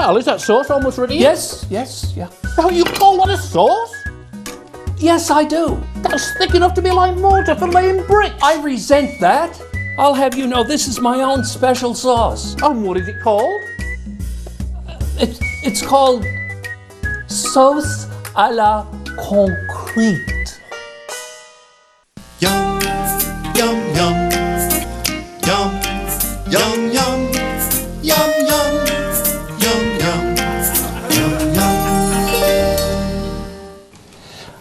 Karl, is that sauce almost ready? Yes, yeah. Oh, you call that a sauce? Yes, I do. That's thick enough to be like mortar for laying bricks. I resent that. I'll have you know this is my own special sauce. And what is it called? It's called sauce à la concrète. Yum, yum, yum, yum, yum, yum, yum, yum, yum, yum, yum, yum.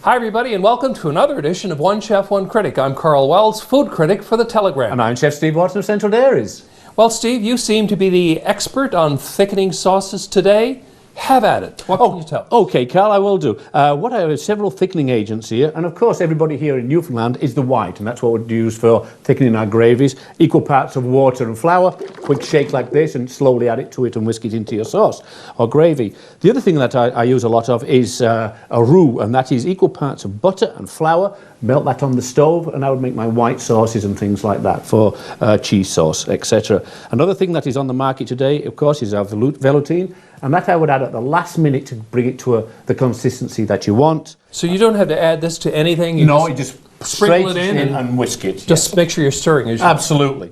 Hi everybody and welcome to another edition of One Chef One Critic. I'm Karl Wells, food critic for The Telegram. And I'm Chef Steve Watson of Central Dairies. Well, Steve, you seem to be the expert on thickening sauces today. Have at it. What can you tell? Okay, Karl, I will do. What I have is several thickening agents here, and of course everybody here in Newfoundland is the white, and that's what we use for thickening our gravies. Equal parts of water and flour, quick shake like this, and slowly add it to it and whisk it into your sauce or gravy. The other thing that I use a lot of is a roux, and that is equal parts of butter and flour. Melt that on the stove, and I would make my white sauces and things like that for cheese sauce, etc. Another thing that is on the market today, of course, is our velouté, and that I would add at the last minute to bring it to the consistency that you want. So you don't have to add this to anything? You just sprinkle it in and whisk it. Just make sure you're stirring as you Absolutely.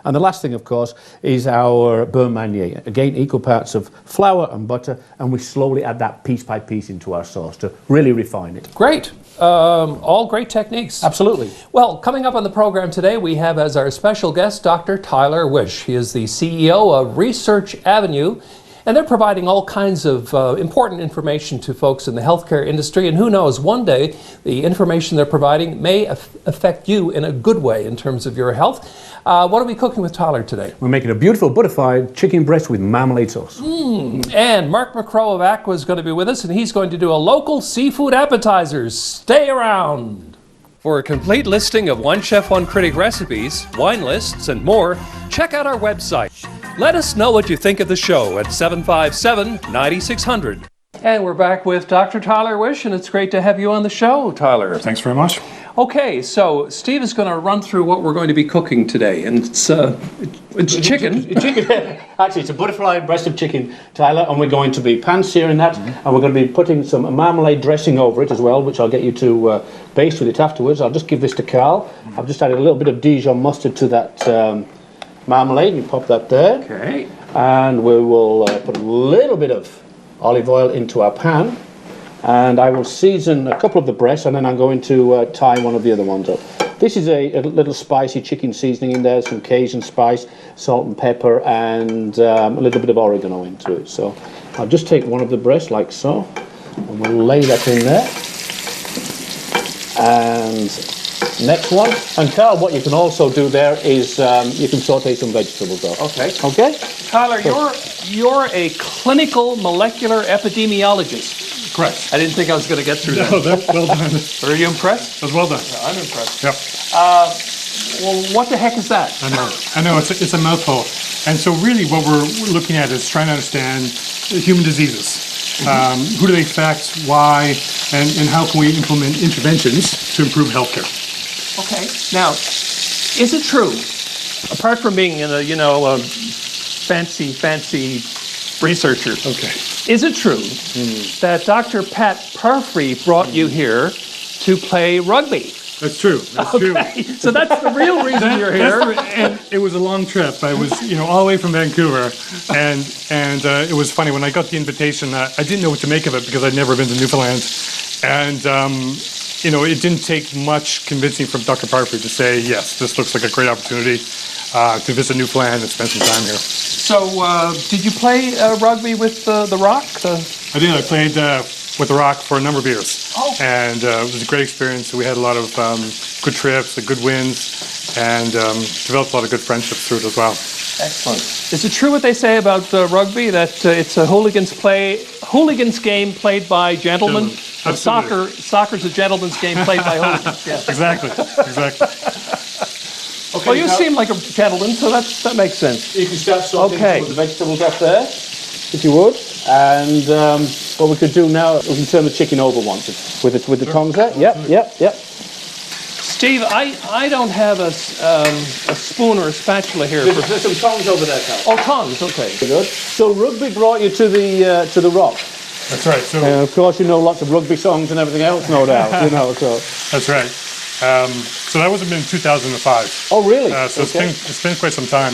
And the last thing, of course, is our beurre manier. Again, equal parts of flour and butter, and we slowly add that piece by piece into our sauce to really refine it. Great. All great techniques. Absolutely. Well, coming up on the program today, we have as our special guest Dr. Tyler Wish. He is the CEO of Research Avenue, and they're providing all kinds of important information to folks in the healthcare industry. And who knows, one day the information they're providing may affect you in a good way in terms of your health. What are we cooking with Tyler today? We're making a beautiful butterflied chicken breast with marmalade sauce. And Mark McCrowe of Aqua is going to be with us, and he's going to do a local seafood appetizers. Stay around. For a complete listing of One Chef One Critic recipes, wine lists, and more, check out our website. Let us know what you think of the show at 757-9600. And we're back with Dr. Tyler Wish, and it's great to have you on the show, Tyler. Thanks very much. Okay, so Steve is going to run through what we're going to be cooking today, and it's chicken. Actually, it's a butterfly breast of chicken, Tyler, and we're going to be pan-searing that, and we're going to be putting some marmalade dressing over it as well, which I'll get you to baste with it afterwards. I'll just give this to Karl. I've just added a little bit of Dijon mustard to that marmalade. You pop that there. Okay. And we will put a little bit of olive oil into our pan. And I will season a couple of the breasts, and then I'm going to tie one of the other ones up. This is a little spicy chicken seasoning in there, some Cajun spice, salt and pepper, and a little bit of oregano into it. So I'll just take one of the breasts like so, and we'll lay that in there. And next one. And Karl, what you can also do there is you can saute some vegetables off. Okay. Tyler, you're a clinical molecular epidemiologist. Correct. I didn't think I was going to get through that. No, that's well done. Are you impressed? That's well done. Yeah, I'm impressed. Yep. Well, what the heck is that? I know. It's a mouthful. And so really what we're looking at is trying to understand human diseases. Who do they affect, why, and how can we implement interventions to improve healthcare? Okay. Now, is it true, apart from being a fancy researcher, is it true that Dr. Pat Parfrey brought you here to play rugby? That's true. That's true. So that's the real reason you're here. And it was a long trip. I was, all the way from Vancouver, and it was funny when I got the invitation. I didn't know what to make of it because I'd never been to Newfoundland, and it didn't take much convincing from Dr. Parfrey to say yes, this looks like a great opportunity to visit Newfoundland and spend some time here. So, did you play rugby with the Rock? I did. I played with the Rock for a number of years. Oh. And it was a great experience. We had a lot of good trips, good wins, and developed a lot of good friendships through it as well. Excellent. Is it true what they say about rugby, that it's a hooligans game played by gentlemen? But soccer's a gentleman's game played by hooligans. Yeah. Exactly. Okay, Well, you seem like a gentleman, so that makes sense. You can start sauteing some of the vegetables up there, if you would. And what we could do now, we can turn the chicken over once with the tongs there. Yep. Steve, I don't have a spoon or a spatula here. There's some tongs over there, Karl. Oh, tongs, okay. Good. So rugby brought you to the Rock. That's right. So Of course, you know lots of rugby songs and everything else, no doubt. So. that's right. So that was in 2005. Oh, really? So it's been quite some time,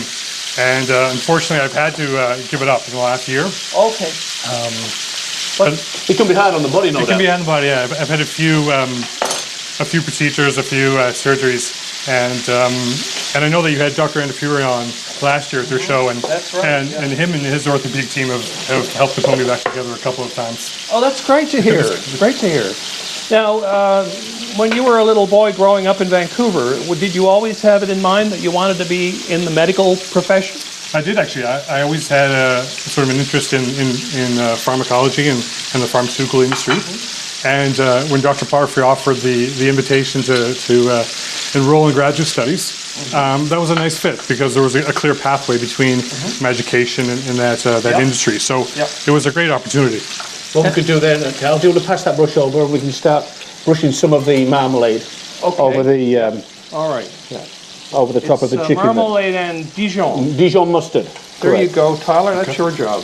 and unfortunately, I've had to give it up in the last year. Okay. But it can be hard on the body, no doubt. It can be on the body. Yeah, I've had a few procedures, a few surgeries, and I know that you had Dr. Anafuri on last year at their show, and That's right, and him and his orthopedic team have helped to pull me back together a couple of times. Oh, that's great to hear. Great to hear. Now, when you were a little boy growing up in Vancouver, did you always have it in mind that you wanted to be in the medical profession? I did actually. I always had sort of an interest in pharmacology and the pharmaceutical industry. And when Dr. Parfrey offered the invitation to enroll in graduate studies, that was a nice fit because there was a clear pathway between my education and that industry. So it was a great opportunity. What we could do then, Karl, do you want to pass that brush over and we can start brushing some of the marmalade over the All right. over the top of the chicken. Marmalade and Dijon. Dijon mustard. There you Correct. go, Tyler. That's your job.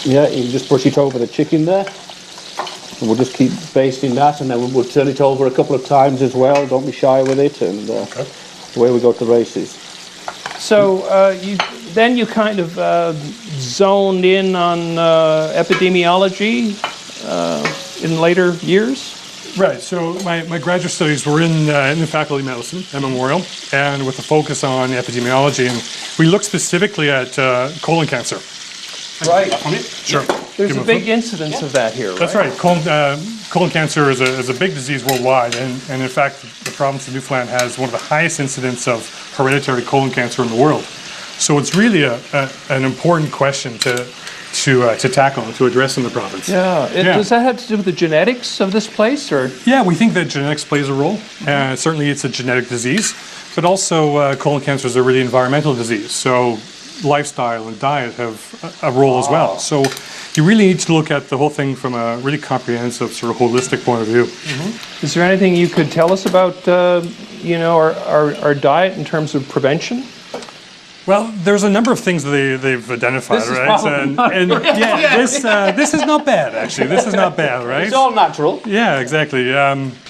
Yeah, you can just brush it over the chicken there. And we'll just keep basting that, and then we'll turn it over a couple of times as well. Don't be shy with it, and away we go to races. So you kind of zoned in on epidemiology in later years? Right. So my graduate studies were in the Faculty of Medicine at Memorial, and with a focus on epidemiology, and we looked specifically at colon cancer. Right. Sure. There's a big incidence of that here, right? That's right. Colon cancer is a big disease worldwide, and in fact, the province of Newfoundland has one of the highest incidence of hereditary colon cancer in the world. So it's really an important question to tackle and to address in the province. Yeah. Does that have to do with the genetics of this place, or? Yeah, we think that genetics plays a role. Certainly, it's a genetic disease, but also colon cancer is a really environmental disease. So lifestyle and diet have a role as well. So you really need to look at the whole thing from a really comprehensive, sort of holistic point of view. Is there anything you could tell us about, our diet in terms of prevention? Well, there's a number of things that they've identified, This is right? probably This is not bad, actually. This is not bad, right? It's all natural. Yeah, exactly.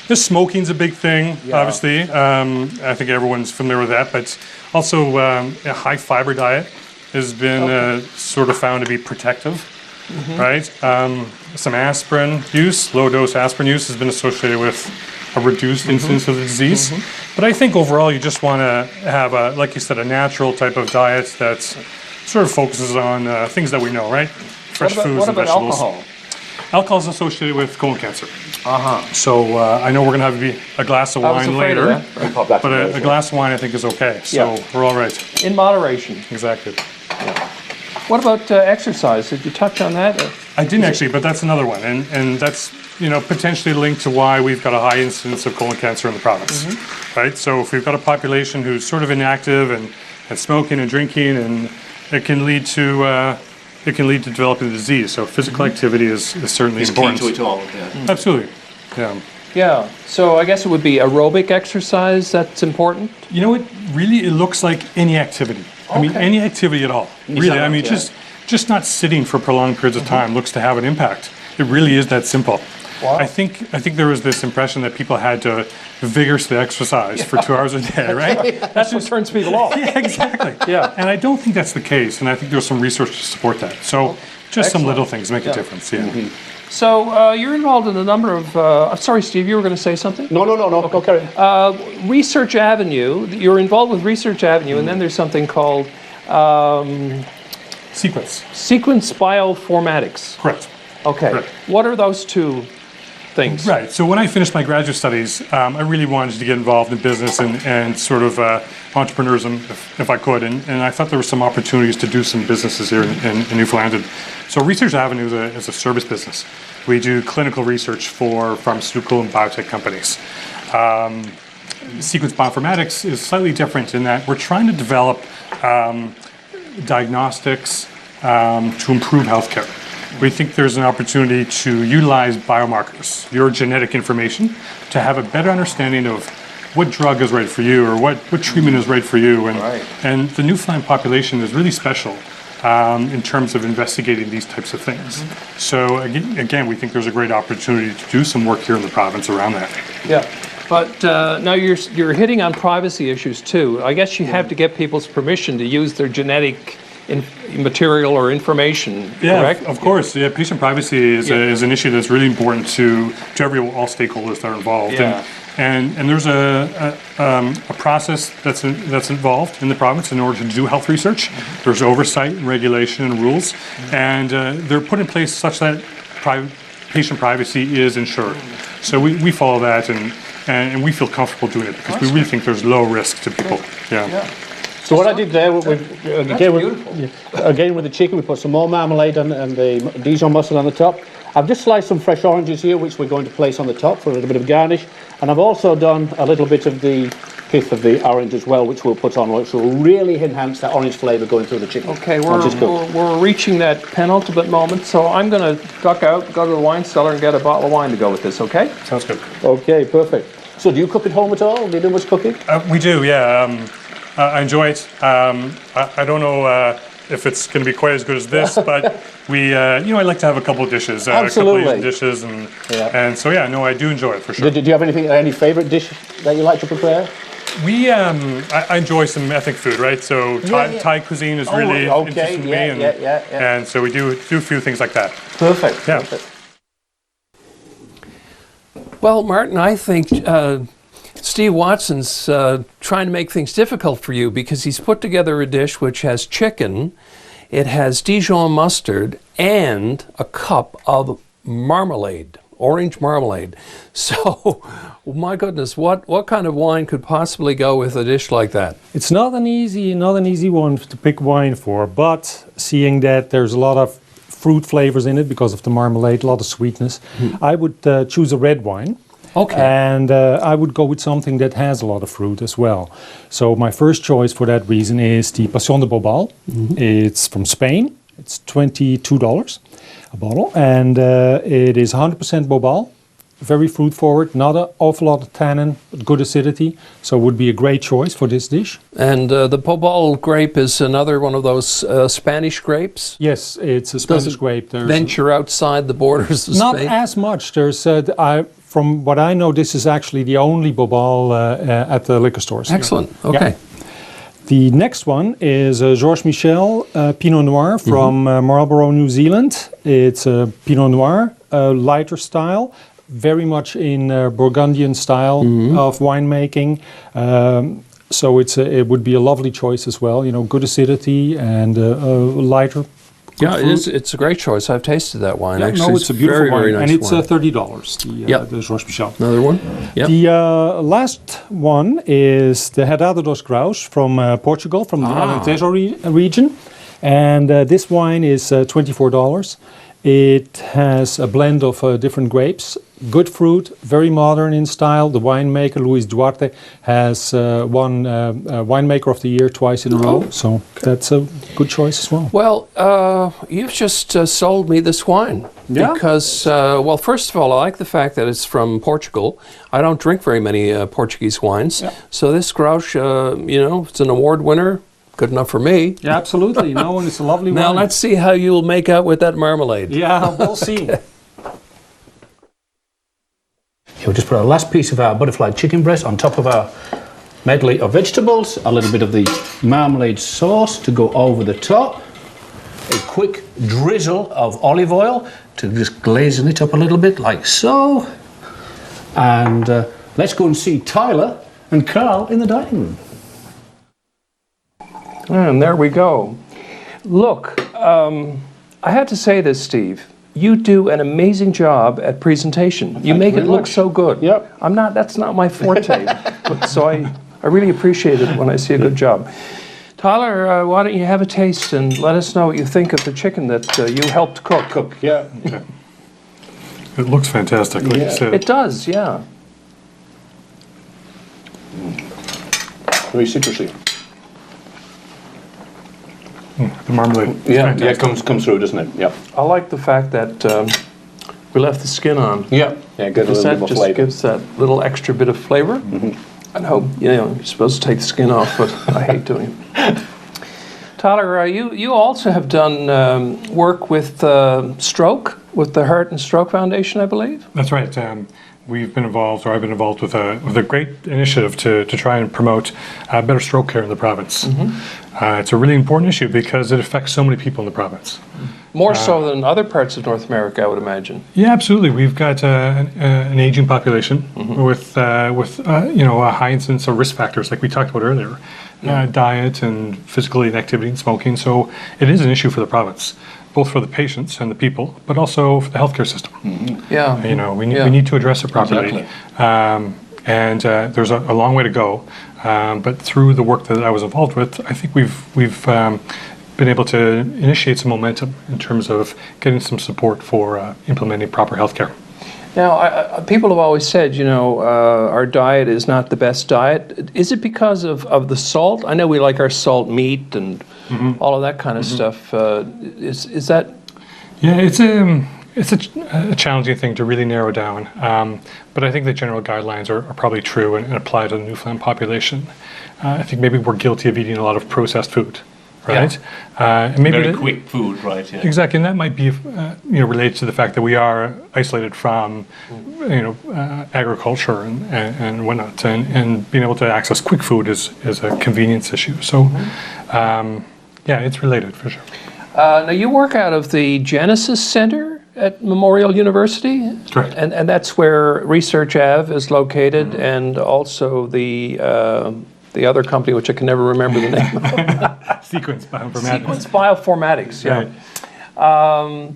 Just smoking's a big thing, obviously. I think everyone's familiar with that, but also a high fiber diet has been sort of found to be protective, right? Some aspirin use, low dose aspirin use has been associated with a reduced incidence of the disease. But I think overall you just want to have, like you said, a natural type of diet that sort of focuses on things that we know, right? Fresh foods What and about vegetables. alcohol? Alcohol is associated with colon cancer. So I know we're going to have a glass of I was wine afraid of later, that. but a glass of wine I think is okay. So we're all right. In moderation. Exactly. What about exercise? Did you touch on that? I didn't actually, but that's another one, and that's potentially linked to why we've got a high incidence of colon cancer in the province, right? So if we've got a population who's sort of inactive and smoking and drinking, and it can lead to developing the disease. So physical activity is certainly important. Key to it all. Absolutely. Yeah. Yeah. So I guess it would be aerobic exercise that's important. You know what? Really, it looks like any activity. I mean, any activity at all. Really, I mean, just not sitting for prolonged periods of time looks to have an impact. It really is that simple. Wow. I think there was this impression that people had to vigorously exercise for 2 hours a day, right? That's what turns people off. Yeah, exactly. Yeah. And I don't think that's the case, and I think there's some research to support that. So just some Excellent. little things make a difference, yeah. So you're involved in a number of. Sorry, Steve, you were going to say something? No. Go carry on. Research Avenue. You're involved with Research Avenue, and then there's something called Sequence. sequence bioinformatics. Correct. Okay. Correct. What are those two things? Right. So when I finished my graduate studies, I really wanted to get involved in business and sort of entrepreneurism, if I could. And I thought there were some opportunities to do some businesses here in Newfoundland. So Research Avenue is a service business. We do clinical research for pharmaceutical and biotech companies. Sequence bioinformatics is slightly different in that we're trying to develop diagnostics to improve healthcare. We think there's an opportunity to utilize biomarkers, your genetic information, to have a better understanding of what drug is right for you, or what treatment is right for you. And, Right. and the Newfoundland population is really special in terms of investigating these types of things. So again, we think there's a great opportunity to do some work here in the province around that. Yeah. But now you're hitting on privacy issues too. I guess you have to get people's permission to use their genetic material or information, correct? Of course. Yeah, patient privacy is an issue that's really important to all stakeholders that are involved. Yeah. And there's a process that's involved in the province in order to do health research. There's oversight and regulation and rules, and they're put in place such that patient privacy is ensured. So we follow that, and we feel comfortable doing it because we really think there's low risk to people. Yeah. So what I did there, again with the chicken, we put some more marmalade and the Dijon mustard on the top. I've just sliced some fresh oranges here, which we're going to place on the top for a little bit of garnish. And I've also done a little bit of the pith of the orange as well, which we'll put on, which will really enhance that orange flavour going through the chicken. Okay, we're reaching that penultimate moment, so I'm going to duck out, go to the wine cellar and get a bottle of wine to go with this, okay? Sounds good. Okay, perfect. So do you cook at home at all? Do you do much cooking? We do, yeah. I enjoy it. I don't know if it's going to be quite as good as this, but I like to have a couple of dishes, Absolutely. a couple of dishes, and so I do enjoy it for sure. Do you have any favourite dish that you like to prepare? I enjoy some ethnic food, right? So Thai cuisine is really interesting to me, and so we do a few things like that. Perfect. Yeah. Perfect. Well, Martin, I think Steve Watson's trying to make things difficult for you because he's put together a dish which has chicken, it has Dijon mustard, and a cup of marmalade, orange marmalade. So, my goodness, what kind of wine could possibly go with a dish like that? It's not an easy one to pick wine for, but seeing that there's a lot of fruit flavors in it because of the marmalade, a lot of sweetness, I would choose a red wine. Okay. And I would go with something that has a lot of fruit as well. So my first choice for that reason is the Passion de Bobal. It's from Spain. It's $22 a bottle. And it is 100% Bobal. Very fruit forward, not an awful lot of tannin, but good acidity. So it would be a great choice for this dish. And the Bobal grape is another one of those Spanish grapes? Yes, it's a Spanish grape. There's venture outside the borders of not Spain? as much. There's from what I know, this is actually the only Bobal at the liquor stores. Excellent. Okay. Yeah. The next one is Georges Michel Pinot Noir from Marlborough, New Zealand. It's a Pinot Noir, lighter style, very much in Burgundian style of winemaking. So it would be a lovely choice as well. Good acidity and lighter. Yeah, it's a great choice. I've tasted that wine. Yeah, actually, it's a beautiful very, wine, very nice and it's wine. $30. The Georges Michel. Another one. Yep. The last one is the Herdade dos Graus from Portugal, from the Alentejo region, and this wine is $24. It has a blend of different grapes, good fruit, very modern in style. The winemaker, Luis Duarte, has won Winemaker of the Year twice in a row, so that's a good choice as well. Well, you've just sold me this wine. Yeah? Because, well, first of all, I like the fact that it's from Portugal. I don't drink very many Portuguese wines. Yeah. So this Grausch, it's an award winner. Good enough for me. Yeah, absolutely. No, and it's a lovely Now wine. let's see how you'll make out with that marmalade. Yeah, we'll see. We'll just put our last piece of our butterflied chicken breast on top of our medley of vegetables, a little bit of the marmalade sauce to go over the top, a quick drizzle of olive oil to just glazen it up a little bit like so, and let's go and see Tyler and Karl in the dining room. And there we go. Look, I had to say this, Steve. You do an amazing job at presentation. You make it look so good. Yep. That's not my forte. So I really appreciate it when I see a good job. Tyler, why don't you have a taste and let us know what you think of the chicken that you helped cook. Yeah. It looks fantastic, like you said. It does, yeah. Very citrusy. The marmalade. It comes through, doesn't it? Yeah. I like the fact that we left the skin on. Yeah. Yeah, good. A Because little bit that more just flavour. gives that little extra bit of flavor. I hope, you're supposed to take the skin off, but I hate doing it. Tyler, you also have done work with stroke, with the Heart and Stroke Foundation, I believe? That's right. We've been involved, or I've been involved with a great initiative to try and promote better stroke care in the province. It's a really important issue because it affects so many people in the province. More so than other parts of North America, I would imagine. Yeah, absolutely. We've got an aging population with a high incidence of risk factors, like we talked about earlier, diet and physical inactivity and smoking. So it is an issue for the province, both for the patients and the people, but also for the healthcare system. Yeah. We need to address it properly. Exactly. There's a long way to go. But through the work that I was involved with, I think we've been able to initiate some momentum in terms of getting some support for implementing proper healthcare. Now, people have always said, our diet is not the best diet. Is it because of the salt? I know we like our salt meat and all of that kind of stuff. Is that? Yeah, it's a challenging thing to really narrow down. But I think the general guidelines are probably true and apply to the Newfoundland population. I think maybe we're guilty of eating a lot of processed food. Right, and maybe Very quick food, right? Yeah. Exactly, and that might be related to the fact that we are isolated from agriculture and whatnot, and being able to access quick food is a convenience issue. So, it's related for sure. Now you work out of the Genesis Center at Memorial University, Correct. And that's where Research Ave is located, and also the other company, which I can never remember the name of. Sequence Bioinformatics. Sequence Bioinformatics, yeah. Right.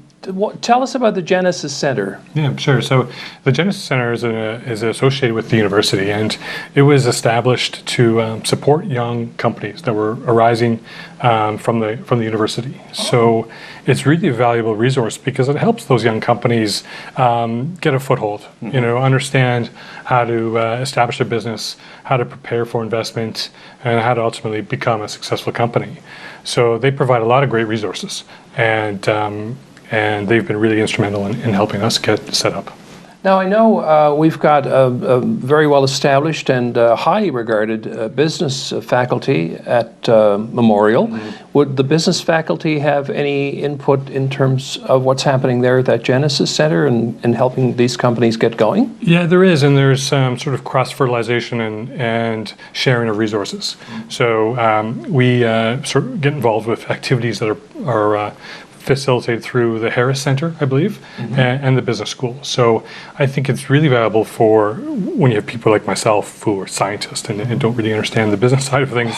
Tell us about the Genesis Center. Yeah, sure. So the Genesis Center is associated with the university, and it was established to support young companies that were arising from the university. So it's really a valuable resource because it helps those young companies get a foothold. Understand how to establish their business, how to prepare for investment, and how to ultimately become a successful company. So they provide a lot of great resources, and they've been really instrumental in helping us get set up. Now, I know we've got a very well-established and highly regarded business faculty at Memorial. Would the business faculty have any input in terms of what's happening there at that Genesis Center and helping these companies get going? Yeah, there is, and there's sort of cross-fertilization and sharing of resources. So we sort of get involved with activities that are facilitated through the Harris Center, I believe, and the business school. So I think it's really valuable for when you have people like myself who are scientists and don't really understand the business side of things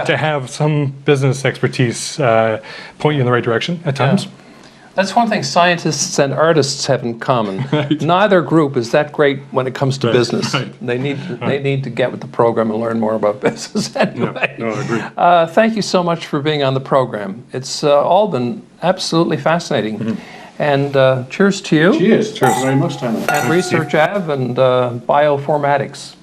to have some business expertise point you in the right direction at times. That's one thing scientists and artists have in common. Right. Neither group is that great when it comes to business. Right. They need to get with the program and learn more about business anyway. No, I agree. Thank you so much for being on the program. It's all been absolutely fascinating. And cheers to you. Cheers. Cheers very much, Tyler. And Research Ave and Bioinformatics.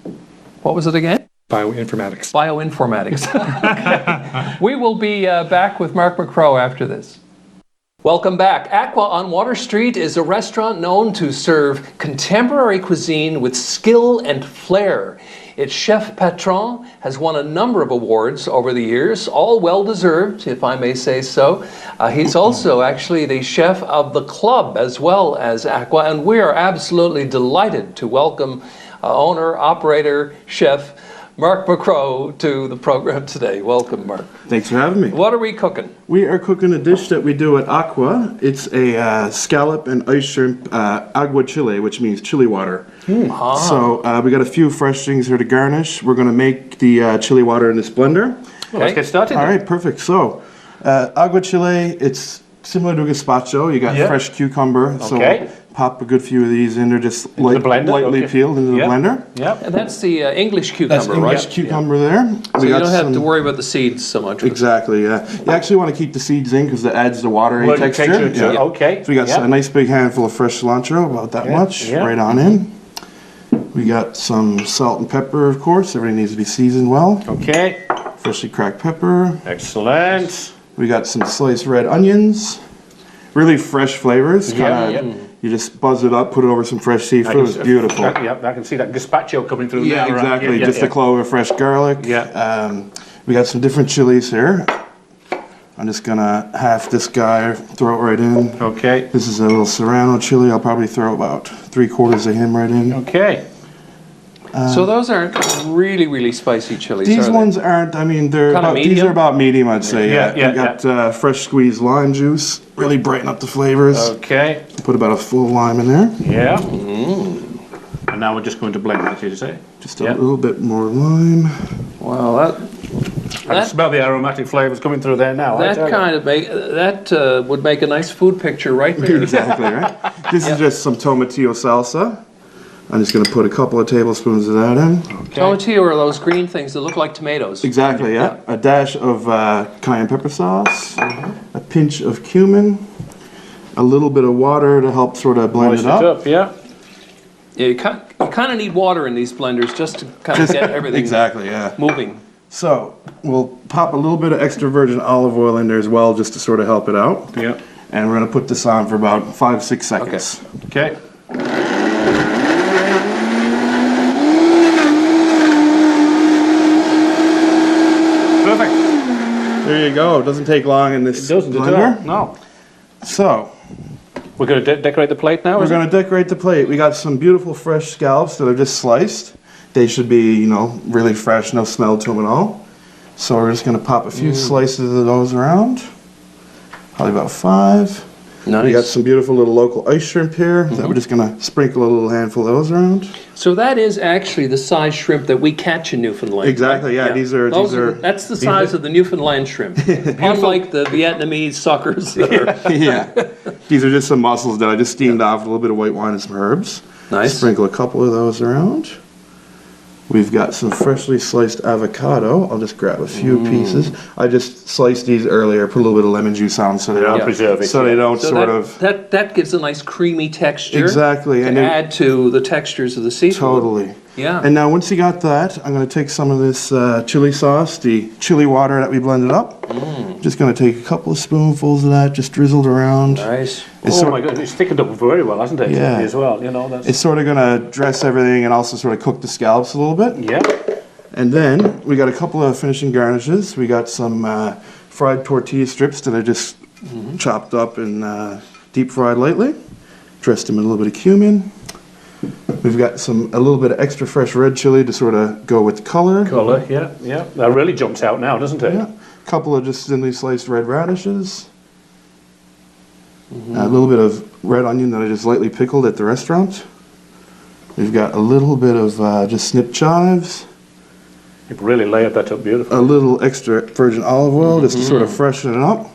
What was it again? Bioinformatics. Bioinformatics. Okay. We will be back with Mark McCrowe after this. Welcome back. Aqua on Water Street is a restaurant known to serve contemporary cuisine with skill and flair. Its chef patron has won a number of awards over the years, all well-deserved, if I may say so. He's also actually the chef of the club as well as Aqua, and we are absolutely delighted to welcome owner, operator, chef Mark McCrowe to the program today. Welcome, Mark. Thanks for having me. What are we cooking? We are cooking a dish that we do at Aqua. It's a scallop and ice shrimp agua chile, which means chili water. So we got a few fresh things here to garnish. We're going to make the chili water in this blender. Okay. Let's get started. All right, perfect. So agua chile, it's similar to a gazpacho. You got fresh cucumber. Okay. So pop a good few of these in there, just lightly peeled into the blender. Yep. And that's the English cucumber, That's English cucumber there. So you don't have to worry about the seeds so much. Exactly, yeah. You actually want to keep the seeds in because it adds the watery texture. Yeah. Okay. So we got a nice big handful of fresh cilantro, about that much, right on in. We got some salt and pepper, of course. Everything needs to be seasoned well. Okay. Freshly cracked pepper. Excellent. We got some sliced red onions. really fresh flavors. Yeah, Kinda, you just buzz it up, put it over some fresh seafood. It's beautiful. Yep, I can see that gazpacho coming through Yeah, there. right? exactly. Just a clove of fresh garlic. Yeah. We got some different chilies here. I'm just gonna half this guy, throw it right in. Okay. This is a little serrano chili. I'll probably throw about 3/4 of him right in. Okay. So those aren't really, really spicy chilies, These are they? ones aren't. I mean, they're Kinda these medium? are about medium, I'd say. Yeah, yeah, We got fresh squeezed lime juice. Really brighten up the flavors. Okay. Put about a full lime in there. Yeah. And now we're just going to blend that, you say? Just a little bit more lime. Well, I can smell the aromatic flavors coming through there now. I tell you. that would make a nice food picture right there. Exactly right. This is just some tomatillo salsa. I'm just going to put a couple of tablespoons of that in. Tomatillo are those green things that look like tomatoes. Exactly, yeah. A dash of cayenne pepper sauce, a pinch of cumin, a little bit of water to help sort of blend Moist it up. yeah. Yeah, you kind of need water in these blenders just to kind of get everything Exactly, yeah. moving. So we'll pop a little bit of extra virgin olive oil in there as well, just to sort of help it out. Yeah. And we're going to put this on for about 5-6 seconds. Okay. Perfect. There you go. It doesn't take long in this It doesn't blender. No. So We're going to decorate the plate now? we're is it? going to decorate the plate. We got some beautiful fresh scallops that are just sliced. They should be, you know, really fresh, no smell to them at all. So we're just going to pop a few slices of those around. Probably about 5. Nice. We got some beautiful little local ice shrimp here that we're just going to sprinkle a little handful of those around. So that is actually the size shrimp that we catch in Newfoundland. Exactly, yeah. These are That's the size of the Newfoundland shrimp, unlike the Vietnamese suckers that are. yeah. These are just some mussels that I just steamed off with a little bit of white wine and some herbs. Nice. Sprinkle a couple of those around. We've got some freshly sliced avocado. I'll just grab a few pieces. I just sliced these earlier, put a little bit of lemon juice on so they Yeah, don't, preserve it, so they don't So sort of... that gives a nice creamy texture. Exactly, To and then- add to the textures of the seafood. Totally. Yeah. And now once you got that, I'm going to take some of this chili sauce, the chili water that we blended up. Just going to take a couple of spoonfuls of that, just drizzled around. Nice. It's Oh sort- my God, it's thickened up very well, hasn't it? Yeah. As well, you know, that's... It's sort of going to dress everything and also sort of cook the scallops a little bit. Yeah. And then we got a couple of finishing garnishes. We got some fried tortilla strips that I just chopped up and deep fried lightly. Dressed them in a little bit of cumin. We've got a little bit of extra fresh red chili to sort of go with the color. Colour, yeah, yeah. That really jumps out now, doesn't it? Yeah. A couple of just thinly sliced red radishes. A little bit of red onion that I just lightly pickled at the restaurant. We've got a little bit of just snipped chives. You've really layered that up beautifully. A little extra virgin olive oil just to sort of freshen it up.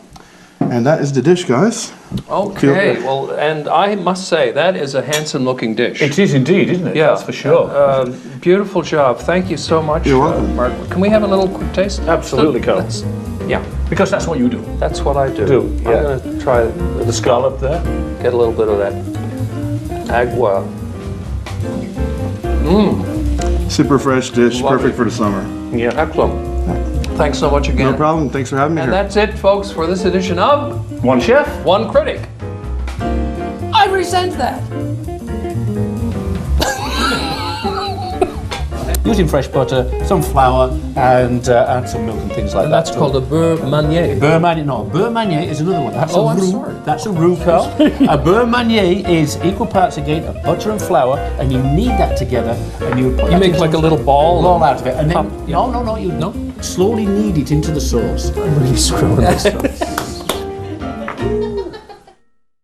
And that is the dish, guys. Okay. Well, and I must say that is a handsome-looking dish. It is indeed, isn't it? Yeah, That's for sure. Beautiful job. Thank you so much, You're welcome. Mark. Can we have a little quick taste? Absolutely, Karl. Yeah, Because that's what you do. that's what I do. Yeah. I'm going to try The scallop there. get a little bit of that agua. Super fresh dish, Lovely. perfect for the summer. Yeah. Excellent. Thanks so much again. No problem. Thanks for having me And here. that's it, folks, for this edition of One chef. One Critic. I resent that. Using fresh butter, some flour, and some milk and things like And that. that's called a beurre manier. Beurre manier. No, beurre manier is another one. That's Oh, a I'm roux. sorry. That's a roux, Karl. A beurre manier is equal parts again of butter and flour, and you knead that together, and you put You that make into like a little ball. roll out of it, and then Pop, yeah. no, you slowly knead it into the sauce. I'm really screwing this up.